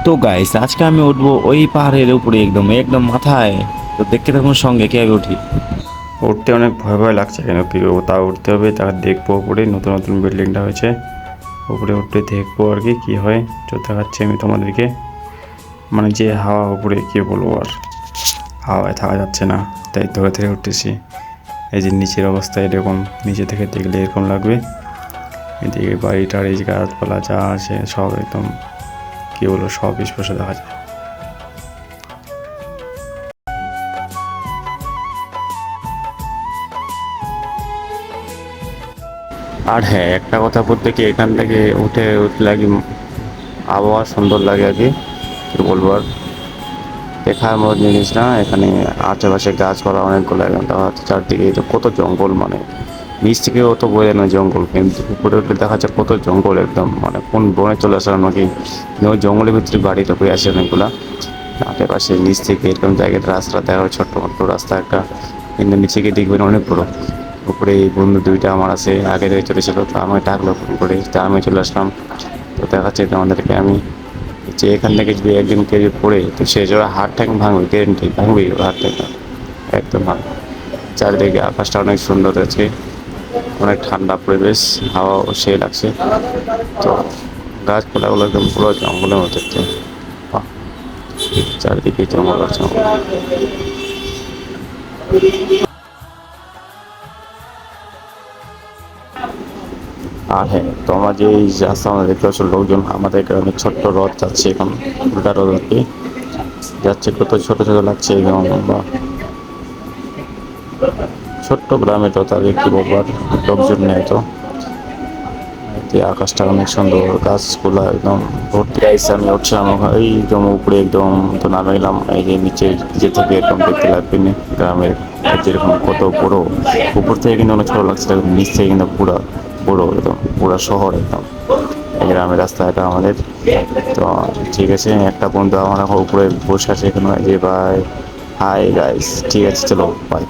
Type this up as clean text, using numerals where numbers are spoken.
তো গাইস আজকে আমি উঠবো ওই পাহাড়ের উপরে একদম একদম মাথায়। তো দেখতে থাকুন সঙ্গে কিভাবে উঠি। উঠতে অনেক ভয় ভয় লাগছে, কেন কি করবো, তা উঠতে হবে, তা দেখবো উপরে নতুন নতুন বিল্ডিংটা হয়েছে, উপরে উঠতে দেখবো আর কি কী হয়। তো দেখাচ্ছি আমি তোমাদেরকে, মানে যে হাওয়া উপরে কী বলবো, আর হাওয়ায় থাকা যাচ্ছে না, তাই ধরে ধরে উঠতেছি। এই যে নিচের অবস্থা এরকম, নিচে থেকে দেখলে এরকম লাগবে। এদিকে বাড়িটার এই যে গাছপালা যা আছে সব একদম কী বলবো, সব স্পষ্ট দেখা যায়। আর হ্যাঁ, একটা কথা বলতে কি, এখান থেকে উঠলে কি আবহাওয়া সুন্দর লাগে আর কি, কী বলবো আর, দেখার মতো জিনিস না। এখানে আশেপাশে গাছপালা অনেকগুলো, এখন দেখা যাচ্ছে চারদিকে তো কত জঙ্গল, মানে নিচ থেকে অত বোঝে না জঙ্গল, কিন্তু উপরে উঠলে দেখা যাচ্ছে কত জঙ্গল, একদম মানে কোন বনে চলে আসলাম নাকি, ওই জঙ্গলের ভিতরে বাড়িটা হয়ে আসে অনেকগুলা। আশেপাশে নিচ থেকে এরকম জায়গায় রাস্তা দেখা হয়, ছোট্ট মোট্ট রাস্তা একটা, কিন্তু নিচে গিয়ে দেখবেন অনেক বড়। উপরে এই বন্ধু দুইটা আমার আছে, আগে থেকে চলেছিল, তো আমি ডাকলো ফোন করে, তা আমি চলে আসলাম। তো দেখাচ্ছে তোমাদেরকে আমি যে এখান থেকে যদি একদিন কেউ পড়ে, তো সে যারা হাত ট্যাং ভাঙবে, গ্যারেন্টি ভাঙবে হাত ট্যাং, একদম ভাঙবে। চারিদিকে আকাশটা অনেক সুন্দর আছে, অনেক ঠান্ডা পরিবেশ, হাওয়াও সেই লাগছে। তো গাছপালাগুলো একদম পুরো জঙ্গলের মতো দেখতে, বাহ, চারিদিকে জঙ্গল আর জঙ্গল। আর হ্যাঁ, তোমরা যে এই রাস্তা আমরা দেখতে পাচ্ছ, লোকজন আমাদের গ্রামে ছোট্ট রথ যাচ্ছে এখন, উল্টা রথ আর কি যাচ্ছে, কত ছোট ছোট লাগছে এবং ছোট্ট গ্রামে তো তার একটু বলবার লোকজন নেই তো। এতে আকাশটা অনেক সুন্দর, গাছগুলা একদম ভর্তি আইসে। আমি উঠছিলাম এই একদম উপরে একদম, তো নামে গেলাম এই যে নিচে, যে থেকে এরকম দেখতে লাগবে না গ্রামের যেরকম কত বড়। উপর থেকে কিন্তু অনেক ছোট লাগছে, নিচ থেকে কিন্তু পুরা বড়, একদম পুরা শহর একদম এই গ্রামের রাস্তা এটা আমাদের। তো ঠিক আছে, একটা বন্ধু আমার এখন উপরে বসে আছে এখানে, যে ভাই হাই গাইস, ঠিক আছে চলো বাই।